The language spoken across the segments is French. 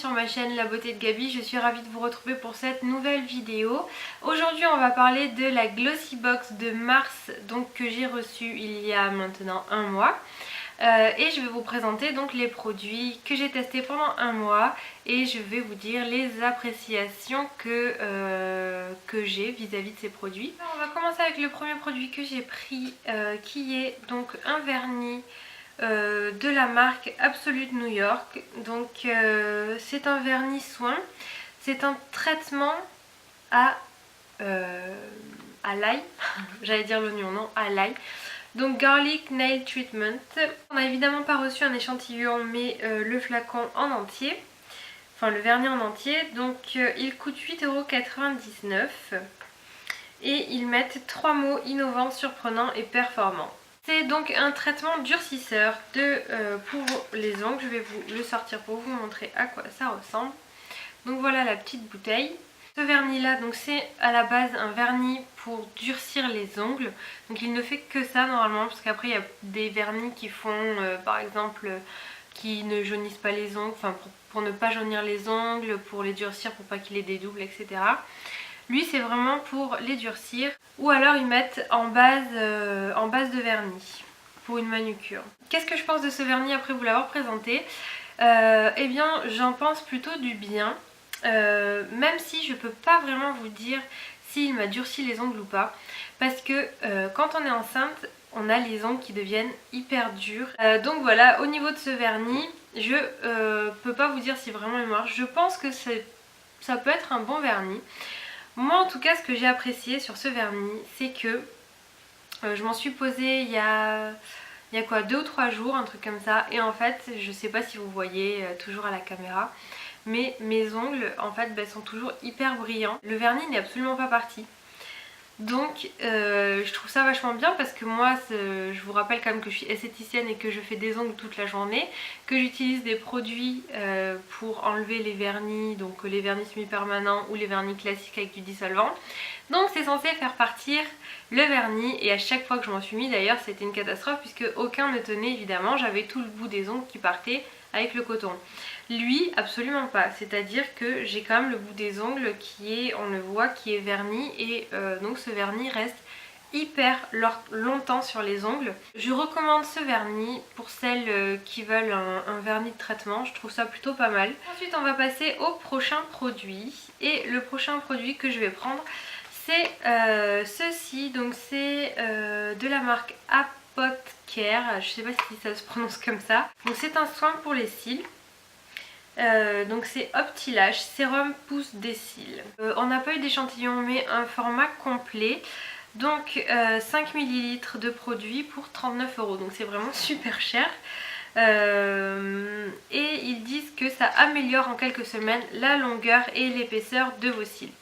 sur ma chaîne La Beauté de Gaby, je suis ravie de vous retrouver pour cette nouvelle vidéo. Aujourd'hui on va parler de la Glossy Box de mars, donc que j'ai reçue il y a maintenant un mois. Et je vais vous présenter donc les produits que j'ai testés pendant un mois et je vais vous dire les appréciations que j'ai vis-à-vis de ces produits. Alors, on va commencer avec le premier produit que j'ai pris qui est donc un vernis de la marque Absolute New York. Donc c'est un vernis soin, c'est un traitement à l'ail, j'allais dire l'oignon, non, à l'ail. Donc Garlic Nail Treatment. On n'a évidemment pas reçu un échantillon mais le flacon en entier, enfin le vernis en entier. Donc il coûte 8,99 € et ils mettent 3 mots innovants, surprenants et performants. C'est donc un traitement durcisseur pour les ongles. Je vais vous le sortir pour vous montrer à quoi ça ressemble. Donc voilà la petite bouteille. Ce vernis là, donc c'est à la base un vernis pour durcir les ongles. Donc il ne fait que ça normalement, parce qu'après il y a des vernis qui font par exemple qui ne jaunissent pas les ongles, enfin pour ne pas jaunir les ongles, pour les durcir, pour pas qu'il ait des doubles, etc. Lui c'est vraiment pour les durcir, ou alors ils mettent en base de vernis pour une manucure. Qu'est-ce que je pense de ce vernis après vous l'avoir présenté? Eh bien j'en pense plutôt du bien, même si je peux pas vraiment vous dire s'il m'a durci les ongles ou pas, parce que quand on est enceinte on a les ongles qui deviennent hyper durs. Donc voilà, au niveau de ce vernis je peux pas vous dire si vraiment il marche. Je pense que ça peut être un bon vernis. Moi en tout cas ce que j'ai apprécié sur ce vernis c'est que je m'en suis posée il y a quoi, 2 ou 3 jours, un truc comme ça, et en fait je sais pas si vous voyez toujours à la caméra, mais mes ongles en fait sont toujours hyper brillants. Le vernis n'est absolument pas parti. Donc je trouve ça vachement bien parce que moi je vous rappelle quand même que je suis esthéticienne et que je fais des ongles toute la journée, que j'utilise des produits pour enlever les vernis, donc les vernis semi-permanents ou les vernis classiques avec du dissolvant. Donc c'est censé faire partir le vernis, et à chaque fois que je m'en suis mis d'ailleurs c'était une catastrophe puisque aucun ne tenait évidemment, j'avais tout le bout des ongles qui partait avec le coton. Lui absolument pas, c'est à dire que j'ai quand même le bout des ongles qui est, on le voit, qui est verni, et donc ce vernis reste hyper longtemps sur les ongles. Je recommande ce vernis pour celles qui veulent un vernis de traitement, je trouve ça plutôt pas mal. Ensuite on va passer au prochain produit, et le prochain produit que je vais prendre c'est ceci. Donc c'est de la marque Apotcare, je sais pas si ça se prononce comme ça. Donc c'est un soin pour les cils. Donc c'est Optilash Sérum Pousse des cils. On n'a pas eu d'échantillon mais un format complet. Donc 5 ml de produit pour 39 €. Donc c'est vraiment super cher. Et ils disent que ça améliore en quelques semaines la longueur et l'épaisseur de vos cils.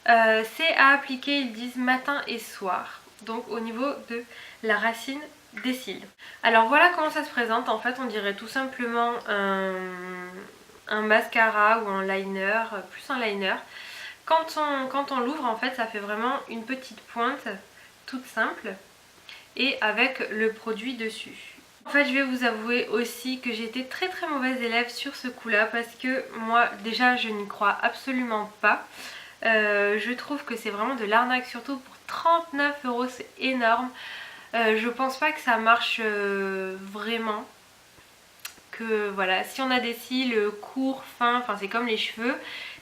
C'est à appliquer, ils disent, matin et soir, donc au niveau de la racine des cils. Alors voilà comment ça se présente. En fait on dirait tout simplement un mascara ou un liner, plus un liner. Quand on l'ouvre en fait ça fait vraiment une petite pointe toute simple et avec le produit dessus. En fait je vais vous avouer aussi que j'ai été très mauvaise élève sur ce coup là, parce que moi déjà je n'y crois absolument pas. Je trouve que c'est vraiment de l'arnaque, surtout pour 39 €, c'est énorme. Je pense pas que ça marche vraiment. Que voilà, si on a des cils courts, fins, enfin c'est comme les cheveux,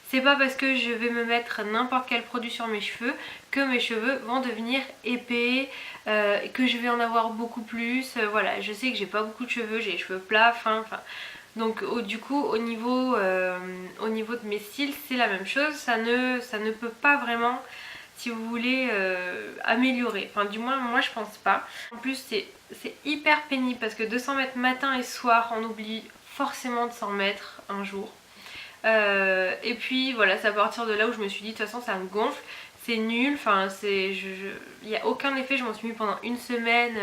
c'est pas parce que je vais me mettre n'importe quel produit sur mes cheveux que mes cheveux vont devenir épais, que je vais en avoir beaucoup plus. Voilà, je sais que j'ai pas beaucoup de cheveux, j'ai les cheveux plats, fins, enfin. Donc du coup au niveau de mes cils c'est la même chose, ça ne peut pas vraiment, si vous voulez, améliorer. Enfin du moins moi je pense pas. En plus c'est hyper pénible parce que de s'en mettre matin et soir on oublie forcément de s'en mettre un jour. Et puis voilà, c'est à partir de là où je me suis dit de toute façon ça me gonfle, c'est nul, enfin il n'y a aucun effet, je m'en suis mis pendant une semaine.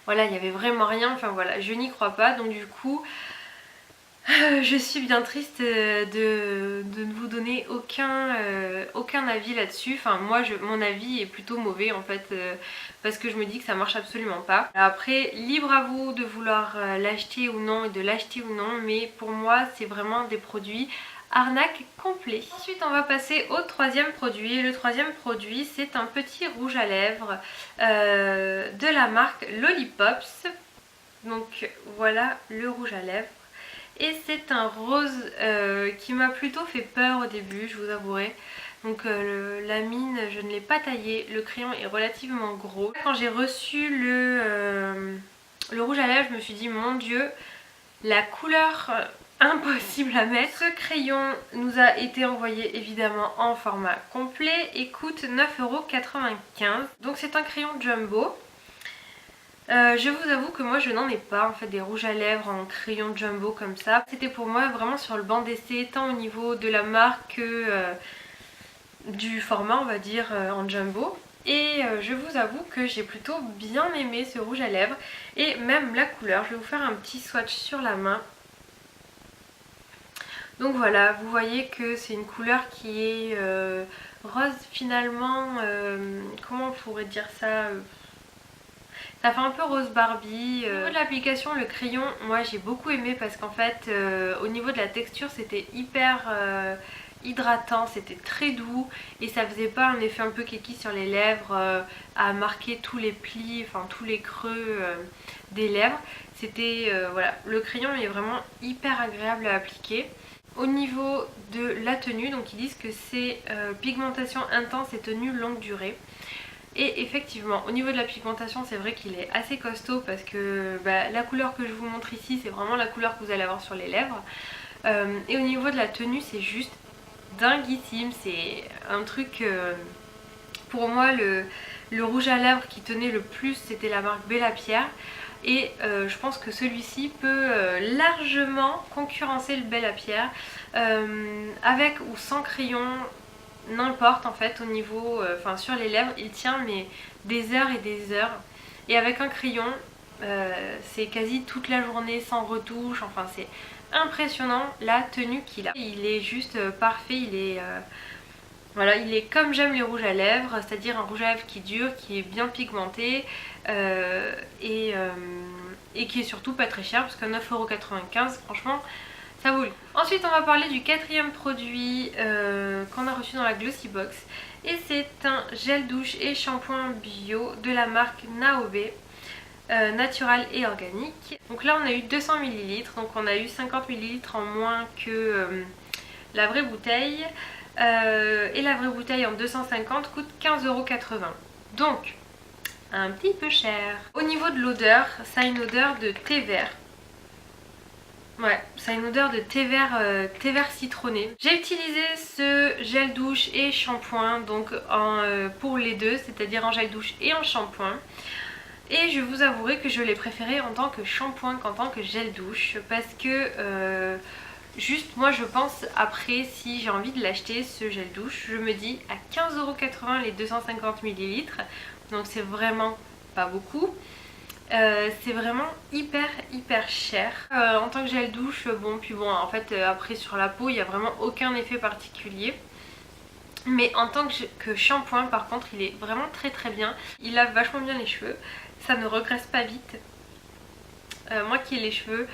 Voilà, il n'y avait vraiment rien, enfin voilà, je n'y crois pas, donc du coup Je suis bien triste de ne vous donner aucun avis là-dessus. Enfin moi mon avis est plutôt mauvais en fait parce que je me dis que ça marche absolument pas. Après libre à vous de vouloir l'acheter ou non et de l'acheter ou non, mais pour moi c'est vraiment des produits arnaque complet. Ensuite on va passer au troisième produit. Le troisième produit c'est un petit rouge à lèvres de la marque Lollipops. Donc voilà le rouge à lèvres. Et c'est un rose qui m'a plutôt fait peur au début, je vous avouerai. Donc la mine, je ne l'ai pas taillé, le crayon est relativement gros. Quand j'ai reçu le rouge à lèvres, je me suis dit mon dieu, la couleur impossible à mettre. Ce crayon nous a été envoyé évidemment en format complet et coûte 9,95 €. Donc c'est un crayon jumbo. Je vous avoue que moi je n'en ai pas en fait des rouges à lèvres en crayon jumbo comme ça. C'était pour moi vraiment sur le banc d'essai, tant au niveau de la marque que du format on va dire en jumbo. Et je vous avoue que j'ai plutôt bien aimé ce rouge à lèvres et même la couleur. Je vais vous faire un petit swatch sur la main. Donc voilà, vous voyez que c'est une couleur qui est rose finalement, comment on pourrait dire ça, ça fait un peu rose Barbie. Au niveau de l'application, le crayon, moi j'ai beaucoup aimé parce qu'en fait au niveau de la texture c'était hyper hydratant, c'était très doux et ça faisait pas un effet un peu keki sur les lèvres à marquer tous les plis, enfin tous les creux des lèvres. C'était voilà, le crayon est vraiment hyper agréable à appliquer. Au niveau de la tenue, donc ils disent que c'est pigmentation intense et tenue longue durée. Et effectivement, au niveau de la pigmentation, c'est vrai qu'il est assez costaud parce que la couleur que je vous montre ici, c'est vraiment la couleur que vous allez avoir sur les lèvres. Et au niveau de la tenue, c'est juste dinguissime. C'est un truc... pour moi, le rouge à lèvres qui tenait le plus, c'était la marque Bella Pierre. Et je pense que celui-ci peut largement concurrencer le Bella Pierre. Avec ou sans crayon, n'importe en fait au niveau, enfin sur les lèvres il tient mais des heures et des heures, et avec un crayon c'est quasi toute la journée sans retouche, enfin c'est impressionnant la tenue qu'il a. Il est juste parfait, il est voilà, il est comme j'aime les rouges à lèvres, c'est-à-dire un rouge à lèvres qui dure, qui est bien pigmenté et qui est surtout pas très cher parce que 9,95 € franchement ça vaut le coup. Ensuite on va parler du quatrième produit qu'on a reçu dans la Glossy Box et c'est un gel douche et shampoing bio de la marque Naobe, natural et organique. Donc là on a eu 200 ml, donc on a eu 50 ml en moins que la vraie bouteille et la vraie bouteille en 250 coûte 15,80 €, donc un petit peu cher. Au niveau de l'odeur, ça a une odeur de thé vert. Ouais, ça a une odeur de thé vert citronné. J'ai utilisé ce gel douche et shampoing donc pour les deux, c'est-à-dire en gel douche et en shampoing. Et je vous avouerai que je l'ai préféré en tant que shampoing qu'en tant que gel douche parce que juste moi je pense après si j'ai envie de l'acheter ce gel douche, je me dis à 15,80 € les 250 ml, donc c'est vraiment pas beaucoup. C'est vraiment hyper cher en tant que gel douche. Bon puis bon en fait après sur la peau il n'y a vraiment aucun effet particulier, mais en tant que shampoing par contre il est vraiment très bien. Il lave vachement bien les cheveux, ça ne regraisse pas vite. Moi qui ai les cheveux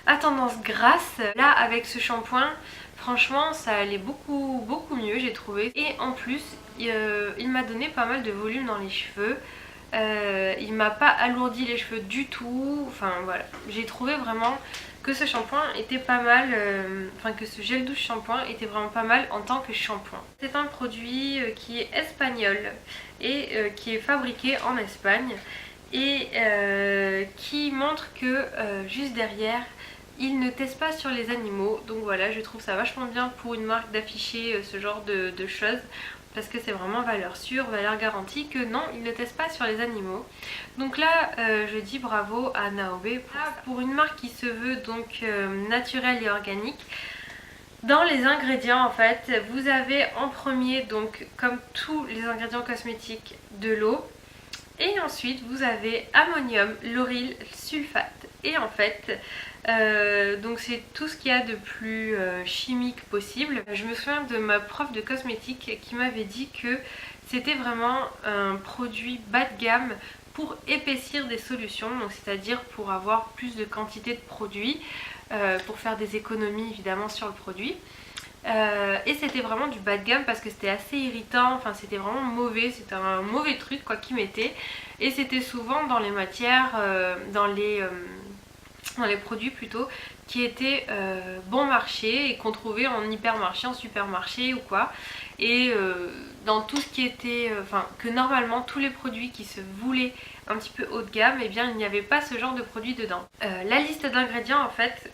à tendance grasse, là avec ce shampoing franchement ça allait beaucoup mieux j'ai trouvé. Et en plus il m'a donné pas mal de volume dans les cheveux. Il m'a pas alourdi les cheveux du tout, enfin voilà, j'ai trouvé vraiment que ce shampoing était pas mal, enfin que ce gel douche shampoing était vraiment pas mal en tant que shampoing. C'est un produit qui est espagnol et qui est fabriqué en Espagne et qui montre que juste derrière il ne teste pas sur les animaux, donc voilà, je trouve ça vachement bien pour une marque d'afficher ce genre de choses. Parce que c'est vraiment valeur sûre, valeur garantie que non, ils ne testent pas sur les animaux. Donc là, je dis bravo à Naobe pour une marque qui se veut donc naturelle et organique. Dans les ingrédients en fait, vous avez en premier donc comme tous les ingrédients cosmétiques de l'eau. Et ensuite vous avez ammonium lauryl sulfate. Et en fait donc c'est tout ce qu'il y a de plus chimique possible. Je me souviens de ma prof de cosmétique qui m'avait dit que c'était vraiment un produit bas de gamme pour épaissir des solutions, donc c'est-à-dire pour avoir plus de quantité de produits, pour faire des économies évidemment sur le produit. Et c'était vraiment du bas de gamme parce que c'était assez irritant, enfin c'était vraiment mauvais, c'était un mauvais truc quoi qu'ils mettaient. Et c'était souvent dans les matières, dans les produits plutôt, qui étaient bon marché et qu'on trouvait en hypermarché, en supermarché ou quoi. Et dans tout ce qui était, enfin que normalement tous les produits qui se voulaient un petit peu haut de gamme, et bien il n'y avait pas ce genre de produit dedans. La liste d'ingrédients en fait,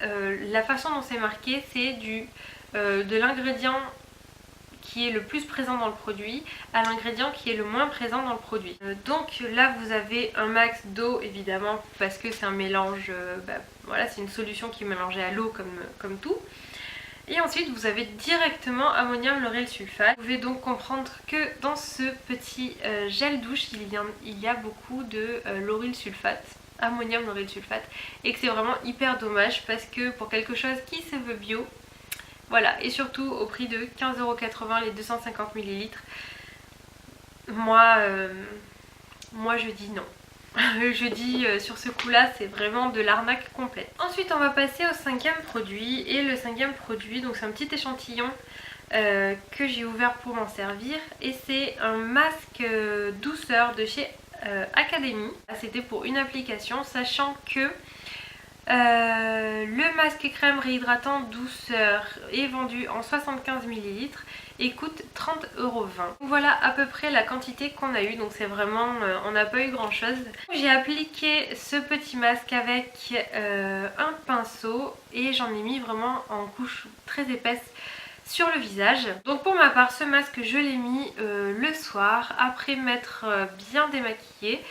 la façon dont c'est marqué c'est de l'ingrédient qui est le plus présent dans le produit à l'ingrédient qui est le moins présent dans le produit. Donc là vous avez un max d'eau évidemment parce que c'est un mélange, voilà, c'est une solution qui est mélangée à l'eau comme tout. Et ensuite vous avez directement ammonium lauryl sulfate. Vous pouvez donc comprendre que dans ce petit gel douche il y a beaucoup de lauryl sulfate, ammonium lauryl sulfate, et que c'est vraiment hyper dommage parce que pour quelque chose qui se veut bio, voilà, et surtout au prix de 15,80€ les 250 ml. Moi je dis non. Je dis sur ce coup là c'est vraiment de l'arnaque complète. Ensuite on va passer au cinquième produit. Et le cinquième produit, donc c'est un petit échantillon que j'ai ouvert pour m'en servir. Et c'est un masque douceur de chez Academy. C'était pour une application, sachant que le masque crème réhydratant douceur est vendu en 75 ml et coûte 30,20€. Voilà à peu près la quantité qu'on a eu, donc c'est vraiment, on n'a pas eu grand chose. J'ai appliqué ce petit masque avec un pinceau et j'en ai mis vraiment en couche très épaisse sur le visage. Donc pour ma part ce masque je l'ai mis le soir après m'être bien démaquillée.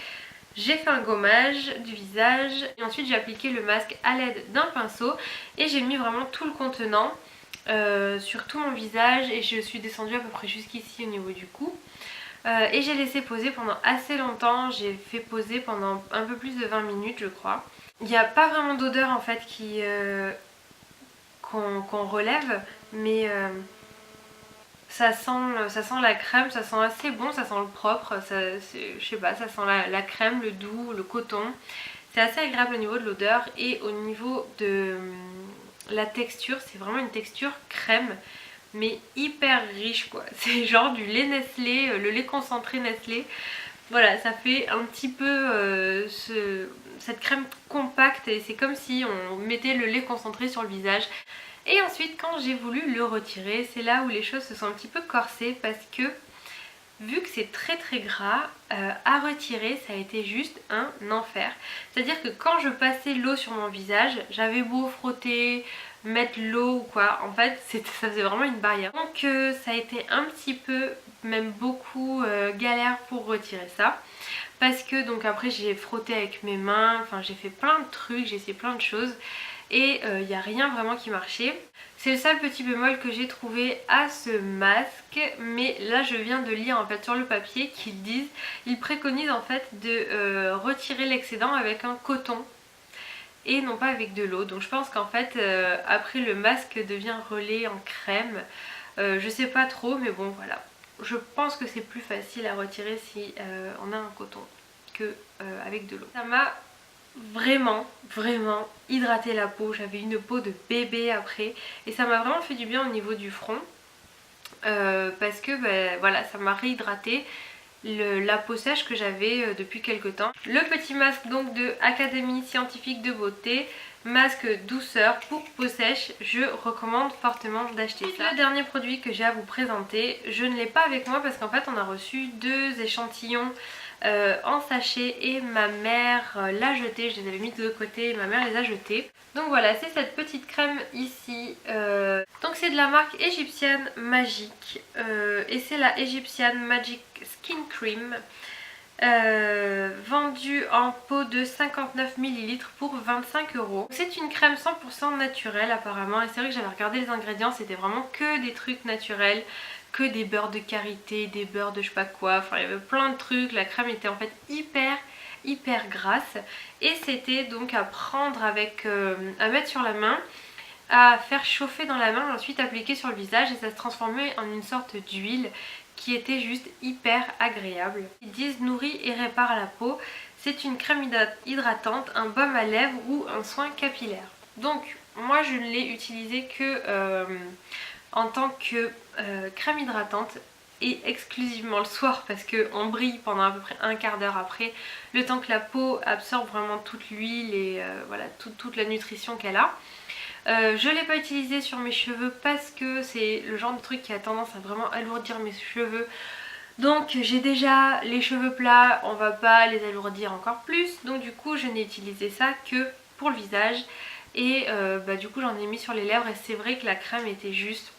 J'ai fait un gommage du visage et ensuite j'ai appliqué le masque à l'aide d'un pinceau et j'ai mis vraiment tout le contenant sur tout mon visage et je suis descendue à peu près jusqu'ici au niveau du cou. Et j'ai laissé poser pendant assez longtemps, j'ai fait poser pendant un peu plus de 20 minutes je crois. Il n'y a pas vraiment d'odeur en fait qu'on relève, mais ça sent la crème, ça sent assez bon, ça sent le propre, je sais pas, ça sent la crème, le doux, le coton. C'est assez agréable au niveau de l'odeur et au niveau de la texture, c'est vraiment une texture crème, mais hyper riche quoi. C'est genre du lait Nestlé, le lait concentré Nestlé. Voilà, ça fait un petit peu cette crème compacte et c'est comme si on mettait le lait concentré sur le visage. Et ensuite quand j'ai voulu le retirer, c'est là où les choses se sont un petit peu corsées parce que vu que c'est très très gras, à retirer ça a été juste un enfer. C'est à dire que quand je passais l'eau sur mon visage, j'avais beau frotter, mettre l'eau ou quoi, en fait ça faisait vraiment une barrière. Donc ça a été un petit peu, même beaucoup galère pour retirer ça. Parce que donc après j'ai frotté avec mes mains, enfin j'ai fait plein de trucs, j'ai essayé plein de choses. Et il n'y a rien vraiment qui marchait. C'est le seul petit bémol que j'ai trouvé à ce masque, mais là je viens de lire en fait sur le papier qu'ils préconisent en fait de retirer l'excédent avec un coton et non pas avec de l'eau. Donc je pense qu'en fait après le masque devient relais en crème, je sais pas trop, mais bon voilà. Je pense que c'est plus facile à retirer si on a un coton que avec de l'eau. Ça m'a vraiment hydraté la peau, j'avais une peau de bébé après et ça m'a vraiment fait du bien au niveau du front parce que voilà, ça m'a réhydraté la peau sèche que j'avais depuis quelques temps. Le petit masque donc de Académie Scientifique de Beauté, masque douceur pour peau sèche, je recommande fortement d'acheter ça. Le dernier produit que j'ai à vous présenter, je ne l'ai pas avec moi parce qu'en fait on a reçu 2 échantillons en sachet et ma mère l'a jeté, je les avais mis de l'autre côté et ma mère les a jetés. Donc voilà, c'est cette petite crème ici, donc c'est de la marque égyptienne Magic et c'est la Egyptian Magic Skin Cream. vendu en pot de 59 ml pour 25 €. C'est une crème 100% naturelle apparemment, et c'est vrai que j'avais regardé les ingrédients, c'était vraiment que des trucs naturels, que des beurres de karité, des beurres de je sais pas quoi, enfin il y avait plein de trucs. La crème était en fait hyper grasse, et c'était donc à prendre avec, à mettre sur la main, à faire chauffer dans la main et ensuite appliquer sur le visage, et ça se transformait en une sorte d'huile qui était juste hyper agréable. Ils disent nourrit et répare la peau, c'est une crème hydratante, un baume à lèvres ou un soin capillaire. Donc moi je ne l'ai utilisé que en tant que crème hydratante et exclusivement le soir, parce qu'on brille pendant à peu près un quart d'heure après, le temps que la peau absorbe vraiment toute l'huile et voilà, toute la nutrition qu'elle a. Je ne l'ai pas utilisé sur mes cheveux parce que c'est le genre de truc qui a tendance à vraiment alourdir mes cheveux. Donc j'ai déjà les cheveux plats, on va pas les alourdir encore plus. Donc du coup je n'ai utilisé ça que pour le visage. Et du coup j'en ai mis sur les lèvres, et c'est vrai que la crème était juste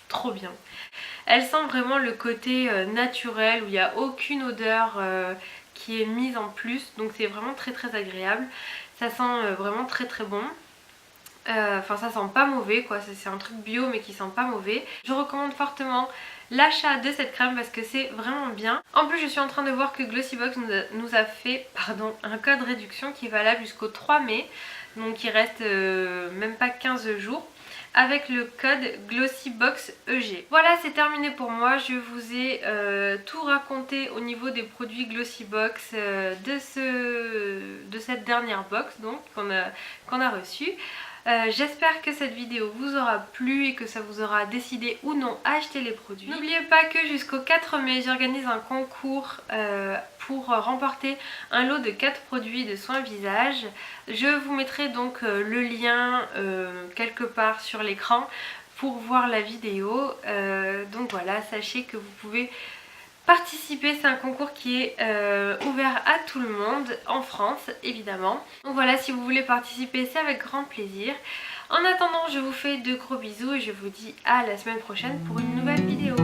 trop bien. Elle sent vraiment le côté naturel où il n'y a aucune odeur qui est mise en plus. Donc c'est vraiment très agréable. Ça sent vraiment très bon. Enfin ça sent pas mauvais quoi, c'est un truc bio mais qui sent pas mauvais. Je recommande fortement l'achat de cette crème parce que c'est vraiment bien. En plus je suis en train de voir que Glossybox nous a fait un code réduction qui est valable jusqu'au 3 mai. Donc il reste même pas 15 jours. Avec le code GlossyboxEG. Voilà, c'est terminé pour moi. Je vous ai tout raconté au niveau des produits Glossybox de cette dernière box donc qu'on a reçue. J'espère que cette vidéo vous aura plu et que ça vous aura décidé ou non à acheter les produits. N'oubliez pas que jusqu'au 4 mai j'organise un concours pour remporter un lot de 4 produits de soins visage. Je vous mettrai donc le lien quelque part sur l'écran pour voir la vidéo. Donc voilà, sachez que vous pouvez participer, c'est un concours qui est ouvert à tout le monde en France évidemment. Donc voilà, si vous voulez participer, c'est avec grand plaisir. En attendant, je vous fais de gros bisous et je vous dis à la semaine prochaine pour une nouvelle vidéo.